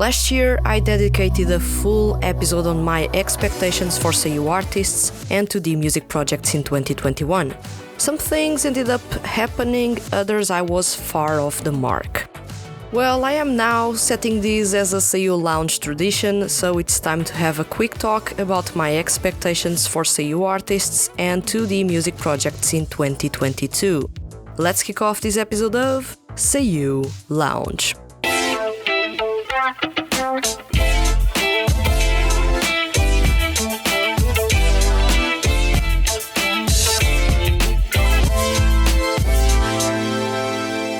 Last year, I dedicated a full episode on my expectations for Seiyu artists and 2D music projects in 2021. Some things ended up happening, others I was far off the mark. Well, I am now setting this as a Seiyu Lounge tradition, so it's time to have a quick talk about my expectations for Seiyu artists and 2D music projects in 2022. Let's kick off this episode of Seiyu Lounge.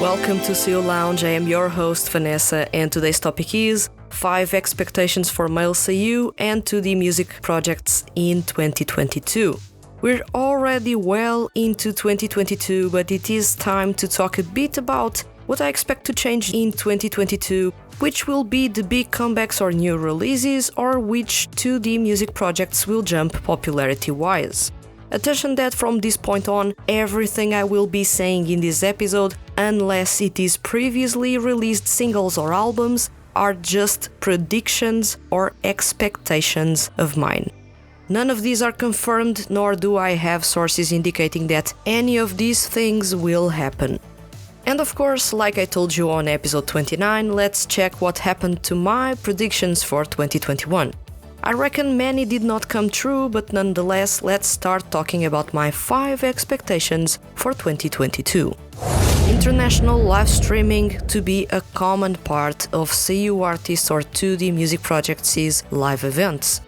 Welcome to Seiyu Lounge, I am your host Vanessa, and today's topic is 5 expectations for male Seiyu and 2D music projects in 2022. We're already well into 2022, but it is time to talk a bit about what I expect to change in 2022, which will be the big comebacks or new releases, or which 2D music projects will jump popularity-wise. Attention that from this point on, everything I will be saying in this episode, unless it is previously released singles or albums, are just predictions or expectations of mine. None of these are confirmed, nor do I have sources indicating that any of these things will happen. And of course, like I told you on episode 29, let's check what happened to my predictions for 2021. I reckon many did not come true, but nonetheless, let's start talking about my 5 expectations for 2022. International live streaming to be a common part of Seiyu artists or 2D music projects' live events.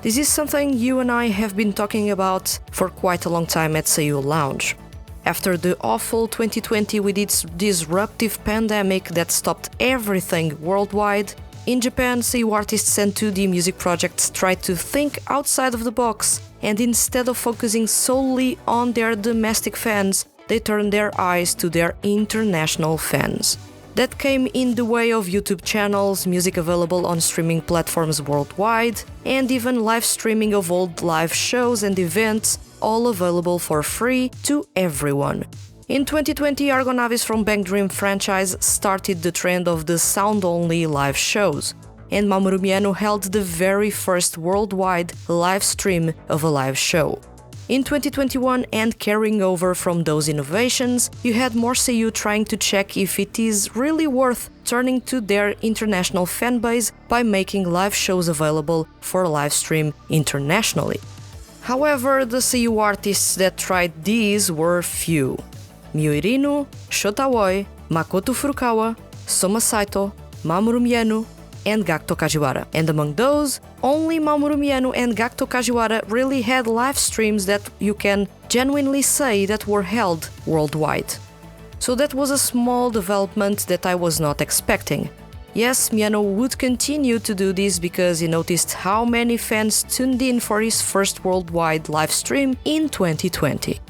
This is something you and I have been talking about for quite a long time at Seiyu Lounge. After the awful 2020 with its disruptive pandemic that stopped everything worldwide, in Japan, Seiyu artists and 2D music projects tried to think outside of the box, and instead of focusing solely on their domestic fans, they turned their eyes to their international fans. That came in the way of YouTube channels, music available on streaming platforms worldwide, and even live streaming of old live shows and events, all available for free to everyone. In 2020, Argonavis from Bang Dream franchise started the trend of the sound-only live shows, and Mamoru Miyano held the very first worldwide live stream of a live show. In 2021, and carrying over from those innovations, you had more Seiyu trying to check if it is really worth turning to their international fanbase by making live shows available for live stream internationally. However, the Seiyu artists that tried these were few. Myoirinu, Shota Aoi, Makoto Furukawa, Soma Saito, Mamoru Miyano, and Gakto Kajiwara. And among those, only Mamoru Miyano and Gakto Kajiwara really had live streams that you can genuinely say that were held worldwide. So that was a small development that I was not expecting. Yes, Miyano would continue to do this because he noticed how many fans tuned in for his first worldwide live stream in 2020.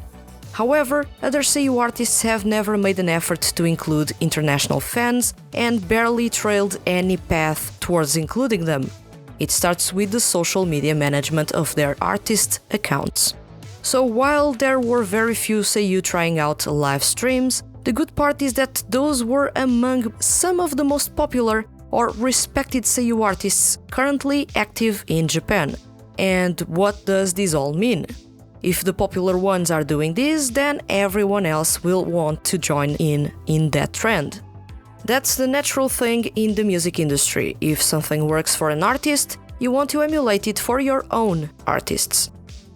However, other Seiyu artists have never made an effort to include international fans and barely trailed any path towards including them. It starts with the social media management of their artist accounts. So while there were very few Seiyu trying out live streams, the good part is that those were among some of the most popular or respected Seiyu artists currently active in Japan. And what does this all mean? If the popular ones are doing this, then everyone else will want to join in that trend. That's the natural thing in the music industry. If something works for an artist, you want to emulate it for your own artists.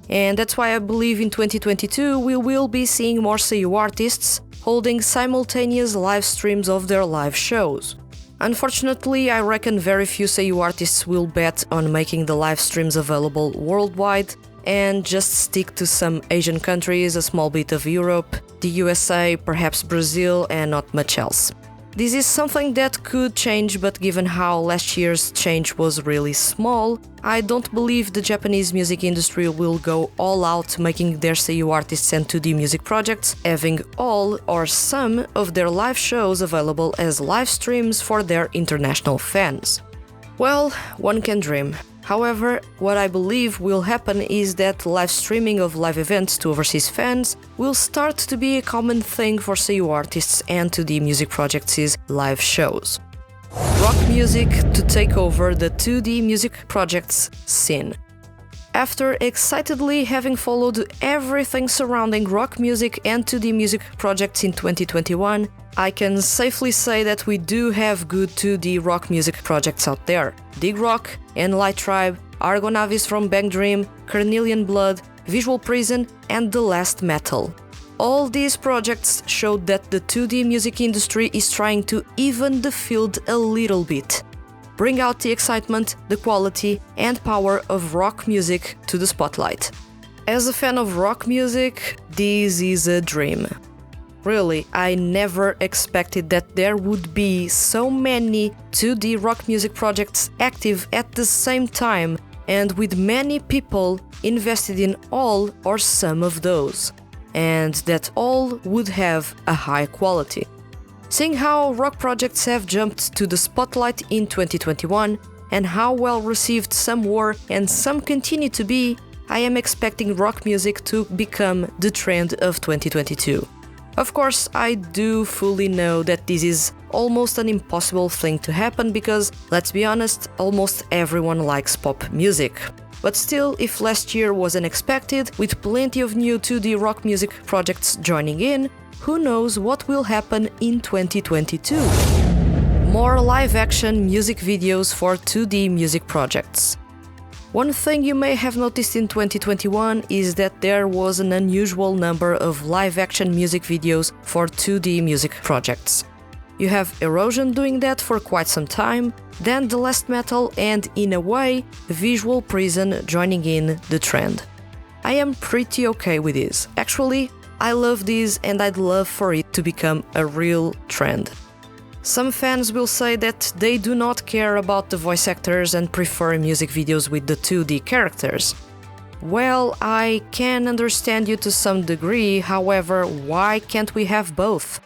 And that's why I believe in 2022 we will be seeing more Seiyu artists holding simultaneous live streams of their live shows. Unfortunately, I reckon very few Seiyu artists will bet on making the live streams available worldwide and just stick to some Asian countries, a small bit of Europe, the USA, perhaps Brazil, and not much else. This is something that could change, but given how last year's change was really small, I don't believe the Japanese music industry will go all out making their Seiyu artists and 2D music projects having all or some of their live shows available as live streams for their international fans. Well, one can dream. However, what I believe will happen is that live streaming of live events to overseas fans will start to be a common thing for Seiyu artists and 2D music projects' live shows. rock music to take over the 2D music projects scene. After excitedly having followed everything surrounding rock music and 2D music projects in 2021, I can safely say that we do have good 2D rock music projects out there. Dig Rock, Enlight Tribe, Argonavis from Bang Dream, Carnelian Blood, Visual Prison, and The Last Metal. All these projects showed that the 2D music industry is trying to even the field a little bit. Bring out the excitement, the quality, and power of rock music to the spotlight. As a fan of rock music, this is a dream. Really, I never expected that there would be so many 2D rock music projects active at the same time, and with many people invested in all or some of those, and that all would have a high quality. Seeing how rock projects have jumped to the spotlight in 2021 and how well received some were and some continue to be, I am expecting rock music to become the trend of 2022. Of course, I do fully know that this is almost an impossible thing to happen because, let's be honest, almost everyone likes pop music. But still, if last year was unexpected, with plenty of new 2D rock music projects joining in, who knows what will happen in 2022? More live-action music videos for 2D music projects. One thing you may have noticed in 2021 is that there was an unusual number of live-action music videos for 2D music projects. You have Erosion doing that for quite some time, then The Last Metal and, in a way, Visual Prison joining in the trend. I am pretty okay with this. Actually, I love this and I'd love for it to become a real trend. Some fans will say that they do not care about the voice actors and prefer music videos with the 2D characters. Well, I can understand you to some degree, however, why can't we have both?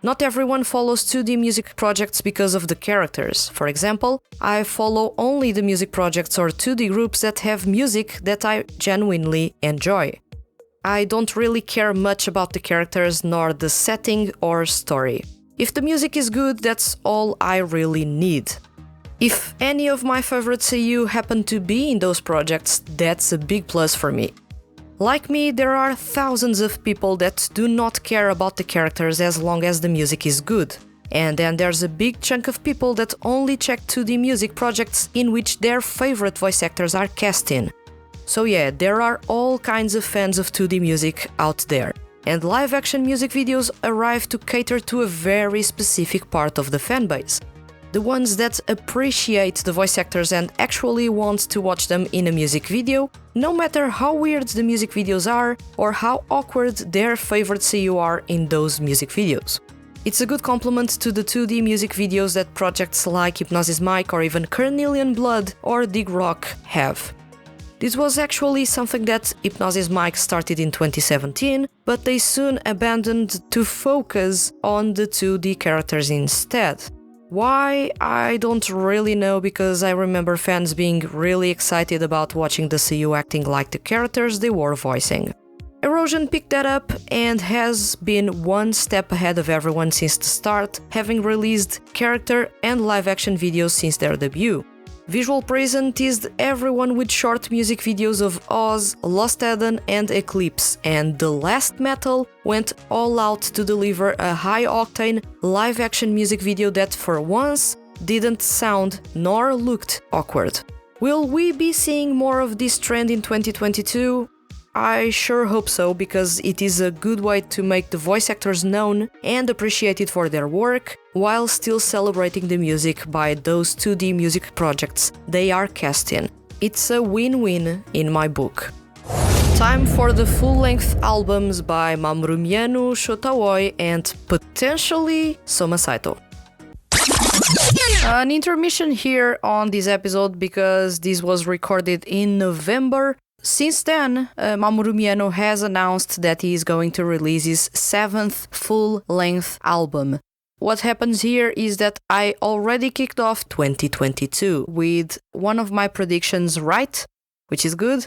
Not everyone follows 2D music projects because of the characters. For example, I follow only the music projects or 2D groups that have music that I genuinely enjoy. I don't really care much about the characters nor the setting or story. If the music is good, that's all I really need. If any of my favorite seiyuu happen to be in those projects, that's a big plus for me. Like me, there are thousands of people that do not care about the characters as long as the music is good. And then there's a big chunk of people that only check 2D music projects in which their favorite voice actors are cast in. So yeah, there are all kinds of fans of 2D music out there. And live-action music videos arrive to cater to a very specific part of the fanbase. The ones that appreciate the voice actors and actually want to watch them in a music video, no matter how weird the music videos are or how awkward their favorite seiyuu are in those music videos. It's a good complement to the 2D music videos that projects like Hypnosis Mic or even Carnelian Blood or Dig Rock have. This was actually something that Hypnosis Mic started in 2017, but they soon abandoned to focus on the 2D characters instead. Why? I don't really know, because I remember fans being really excited about watching the seiyuu acting like the characters they were voicing. Erosion picked that up and has been one step ahead of everyone since the start, having released character and live-action videos since their debut. Visual Prison teased everyone with short music videos of Oz, Lost Eden and Eclipse, and The Last Metal went all out to deliver a high-octane live-action music video that for once didn't sound nor looked awkward. Will we be seeing more of this trend in 2022? I sure hope so, because it is a good way to make the voice actors known and appreciated for their work, while still celebrating the music by those 2D music projects they are cast in. It's a win-win in my book. Time for the full-length albums by Mamoru Miyano, Shota Oi, and potentially Soma Saito. An intermission here on this episode because this was recorded in November. Since then, Mamoru Miyano has announced that he is going to release his 7th full-length album. What happens here is that I already kicked off 2022 with one of my predictions right, which is good,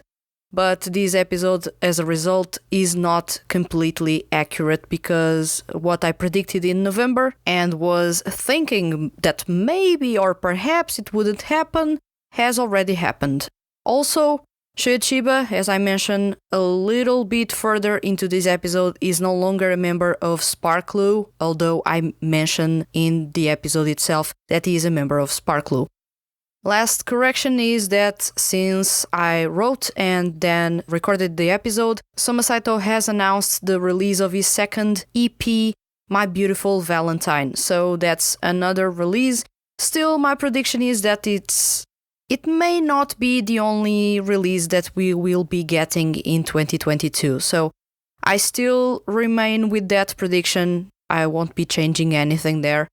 but this episode, as a result, is not completely accurate because what I predicted in November and was thinking that maybe or perhaps it wouldn't happen has already happened. Also, Shoya Chiba, as I mentioned a little bit further into this episode, is no longer a member of Sparklu, although I mentioned in the episode itself that he is a member of Sparklu. Last correction is that since I wrote and then recorded the episode, Soma Saito has announced the release of his second EP, My Beautiful Valentine. So that's another release. Still, my prediction is that it may not be the only release that we will be getting in 2022. So I still remain with that prediction. I won't be changing anything there.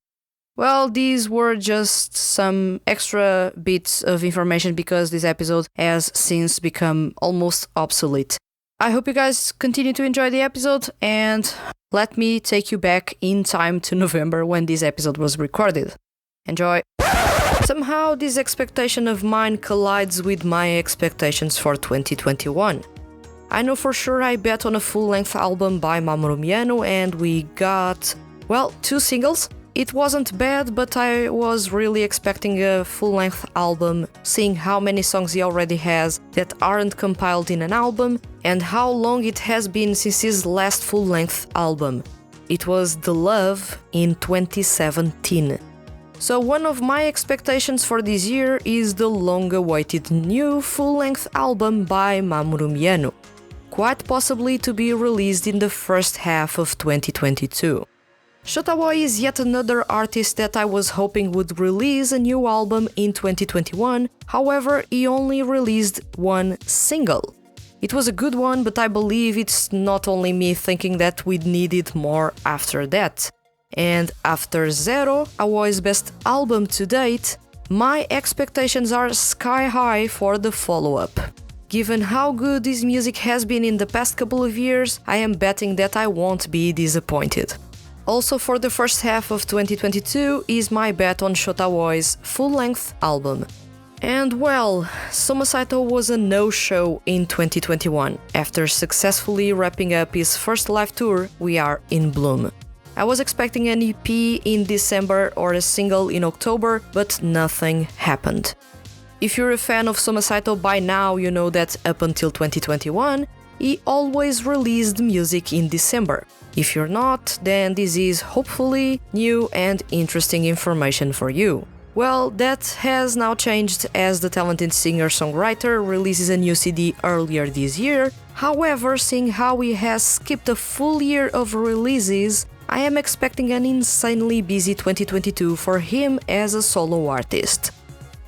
Well, these were just some extra bits of information because this episode has since become almost obsolete. I hope you guys continue to enjoy the episode, and let me take you back in time to November when this episode was recorded. Enjoy! Somehow this expectation of mine collides with my expectations for 2021. I know for sure I bet on a full-length album by Mamoru Miyano and we got, well, 2 singles. It wasn't bad, but I was really expecting a full-length album, seeing how many songs he already has that aren't compiled in an album and how long it has been since his last full-length album. It was The Love in 2017. So one of my expectations for this year is the long-awaited new full-length album by Mamoru Miyano, quite possibly to be released in the first half of 2022. Shotawoi is yet another artist that I was hoping would release a new album in 2021, however, he only released 1 single. It was a good one, but I believe it's not only me thinking that we needed more after that. And after Zero, Aoi's best album to date, my expectations are sky high for the follow-up. Given how good his music has been in the past couple of years, I am betting that I won't be disappointed. Also for the first half of 2022 is my bet on Shotawoi's full-length album. And well, Soma Saito was a no-show in 2021. After successfully wrapping up his first live tour, We Are in Bloom. I was expecting an EP in December or a single in October, but nothing happened. If you're a fan of Soma Saito by now, you know that up until 2021, he always released music in December. If you're not, then this is hopefully new and interesting information for you. Well, that has now changed as the talented singer-songwriter releases a new CD earlier this year. However, seeing how he has skipped a full year of releases, I am expecting an insanely busy 2022 for him as a solo artist.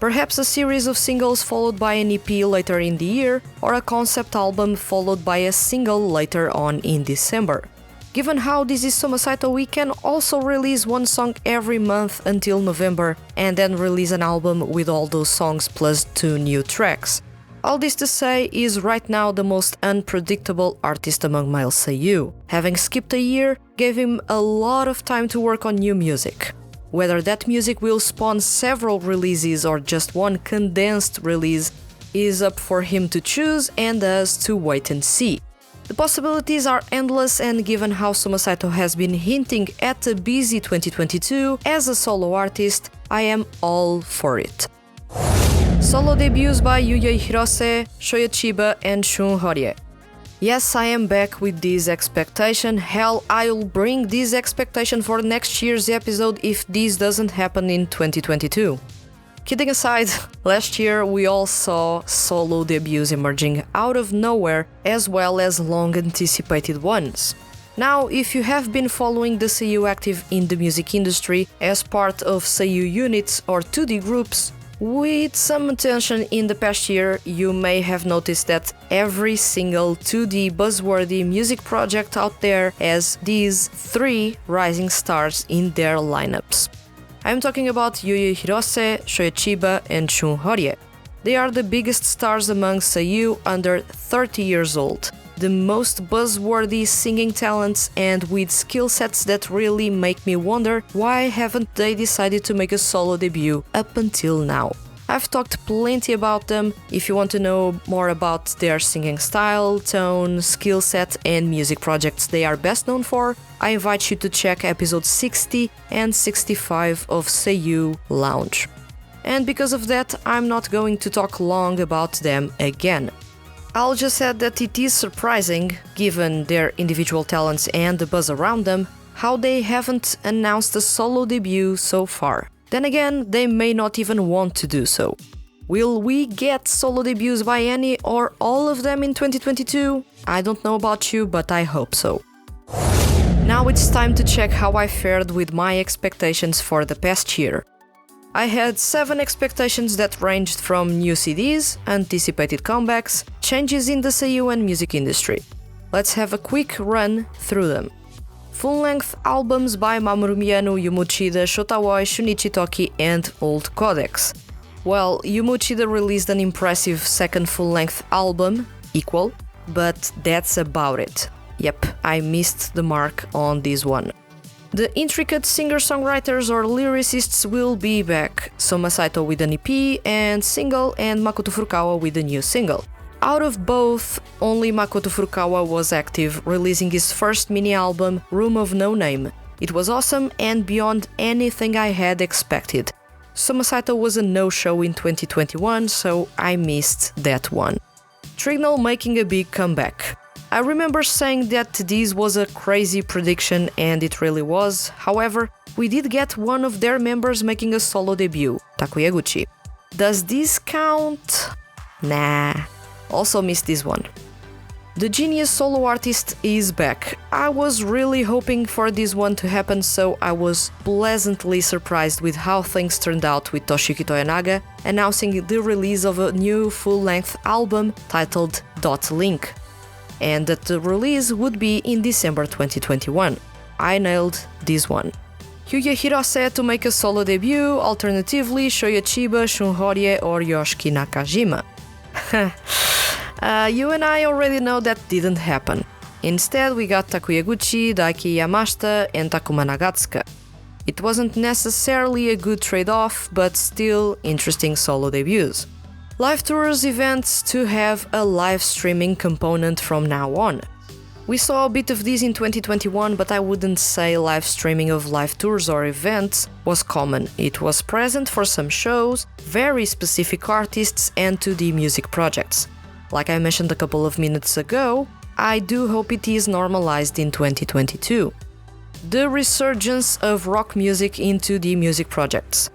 Perhaps a series of singles followed by an EP later in the year, or a concept album followed by a single later on in December. Given how this is Soma Saito, we can also release 1 song every month until November, and then release an album with all those songs plus 2 new tracks. All this to say is right now the most unpredictable artist among male seiyuu. Having skipped a year gave him a lot of time to work on new music. Whether that music will spawn several releases or just 1 condensed release is up for him to choose and us to wait and see. The possibilities are endless, and given how Soma Saito has been hinting at a busy 2022 as a solo artist, I am all for it. Solo debuts by Yuya Hirose, Shoya Chiba and Shun Horie. Yes, I am back with this expectation. Hell, I'll bring this expectation for next year's episode if this doesn't happen in 2022. Kidding aside, last year we all saw solo debuts emerging out of nowhere as well as long-anticipated ones. Now, if you have been following the seiyuu active in the music industry as part of seiyuu units or 2D groups, with some attention in the past year, you may have noticed that every single 2D buzzworthy music project out there has these 3 rising stars in their lineups. I'm talking about Yuya Hirose, Shoya Chiba and Shun Horie. They are the biggest stars among seiyuu under 30 years old, the most buzzworthy singing talents, and with skill sets that really make me wonder why haven't they decided to make a solo debut up until now. I've talked plenty about them. If you want to know more about their singing style, tone, skill set, and music projects they are best known for, I invite you to check episodes 60 and 65 of Seiyu Lounge. And because of that, I'm not going to talk long about them again. I'll just add that it is surprising, given their individual talents and the buzz around them, how they haven't announced a solo debut so far. Then again, they may not even want to do so. Will we get solo debuts by any or all of them in 2022? I don't know about you, but I hope so. Now it's time to check how I fared with my expectations for the past year. I had 7 expectations that ranged from new CDs, anticipated comebacks, changes in the Seiyu and music industry. Let's have a quick run through them. Full-length albums by Mamoru Miyano, Yumu Uchida, Shota Oi, Shunichi Toki, and Old Codex. Well, Yumu Uchida released an impressive second full-length album, Equal, but that's about it. Yep, I missed the mark on this one. The intricate singer-songwriters or lyricists will be back, Soma Saito with an EP and single, and Makoto Furukawa with a new single. Out of both, only Makoto Furukawa was active, releasing his first mini-album, Room of No Name. It was awesome and beyond anything I had expected. Soma Saito was a no-show in 2021, so I missed that one. Trignal making a big comeback. I remember saying that this was a crazy prediction, and it really was. However, we did get one of their members making a solo debut, Takuya Guchi. Does this count? Nah. Also missed this one. The Genius solo artist is back. I was really hoping for this one to happen, so I was pleasantly surprised with how things turned out with Toshiki Toyonaga announcing the release of a new full-length album titled Dot Link, and that the release would be in December 2021. I nailed this one. Hyuya Hirose to make a solo debut, alternatively Shoya Chiba, Shun Horie, or Yoshiki Nakajima. You and I already know that didn't happen. Instead, we got Takuya Guchi, Daiki Yamashita, and Takuma Nagatsuka. It wasn't necessarily a good trade-off, but still interesting solo debuts. Live tours events to have a live streaming component from now on. We saw a bit of this in 2021, but I wouldn't say live streaming of live tours or events was common. It was present for some shows, very specific artists, and 2D music projects. Like I mentioned a couple of minutes ago, I do hope it is normalized in 2022. The resurgence of rock music in 2D music projects.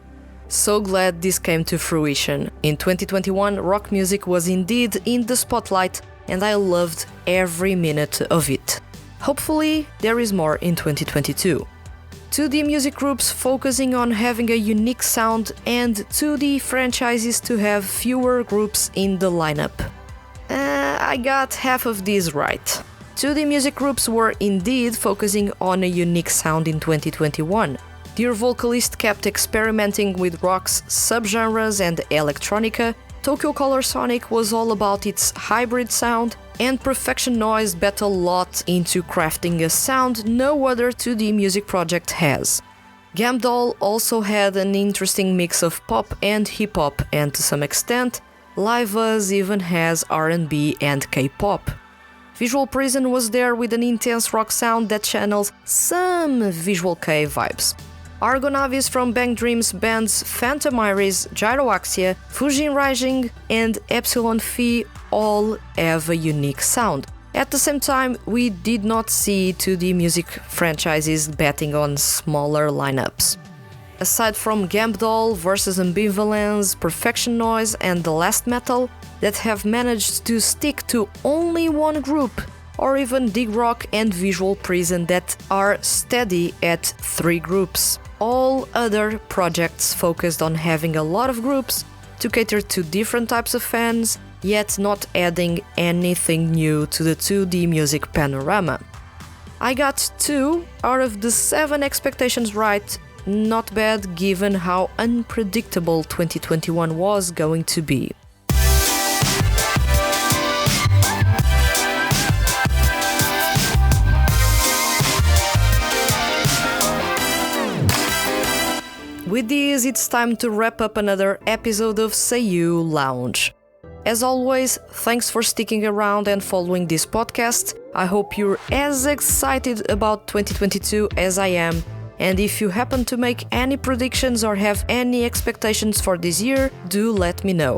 So glad this came to fruition. In 2021, rock music was indeed in the spotlight, and I loved every minute of it. Hopefully, there is more in 2022. 2D music groups focusing on having a unique sound, and 2D franchises to have fewer groups in the lineup. I got half of this right. 2D music groups were indeed focusing on a unique sound in 2021. Dear Vocalist kept experimenting with rock's subgenres and electronica, Tokyo Color Sonic was all about its hybrid sound, and Perfection Noise bet a lot into crafting a sound no other 2D music project has. Gamdoll also had an interesting mix of pop and hip-hop, and to some extent, Live Us even has R&B and K-pop. Visual Prison was there with an intense rock sound that channels some Visual Kei vibes. Argonavis from Bang Dreams bands Phantom Iris, Gyroaxia, Fujin Rising, and Epsilon Phi all have a unique sound. At the same time, we did not see 2D music franchises betting on smaller lineups. Aside from Gamdoll vs Ambivalence, Perfection Noise, and The Last Metal, that have managed to stick to only one group, or even Dig Rock and Visual Prison that are steady at 3 groups. All other projects focused on having a lot of groups to cater to different types of fans, yet not adding anything new to the 2D music panorama. I got 2 out of the 7 expectations right. Not bad given how unpredictable 2021 was going to be. With this, it's time to wrap up another episode of Seiyu Lounge. As always, thanks for sticking around and following this podcast. I hope you're as excited about 2022 as I am. And if you happen to make any predictions or have any expectations for this year, do let me know.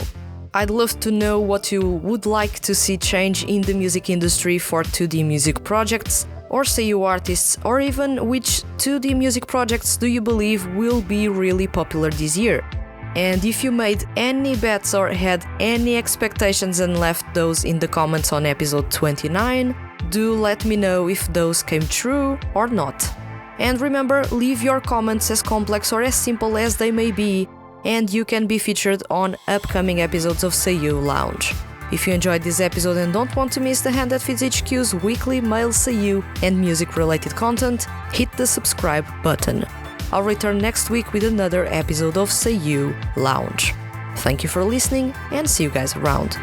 I'd love to know what you would like to see change in the music industry for 2D music projects, or Seiyu artists, or even which 2D music projects do you believe will be really popular this year. And if you made any bets or had any expectations and left those in the comments on episode 29, do let me know if those came true or not. And remember, leave your comments as complex or as simple as they may be, and you can be featured on upcoming episodes of Seiyu Lounge. If you enjoyed this episode and don't want to miss the Hand That Feeds HQ's weekly Male Seiyu and music-related content, hit the subscribe button. I'll return next week with another episode of Seiyu Lounge. Thank you for listening, and see you guys around.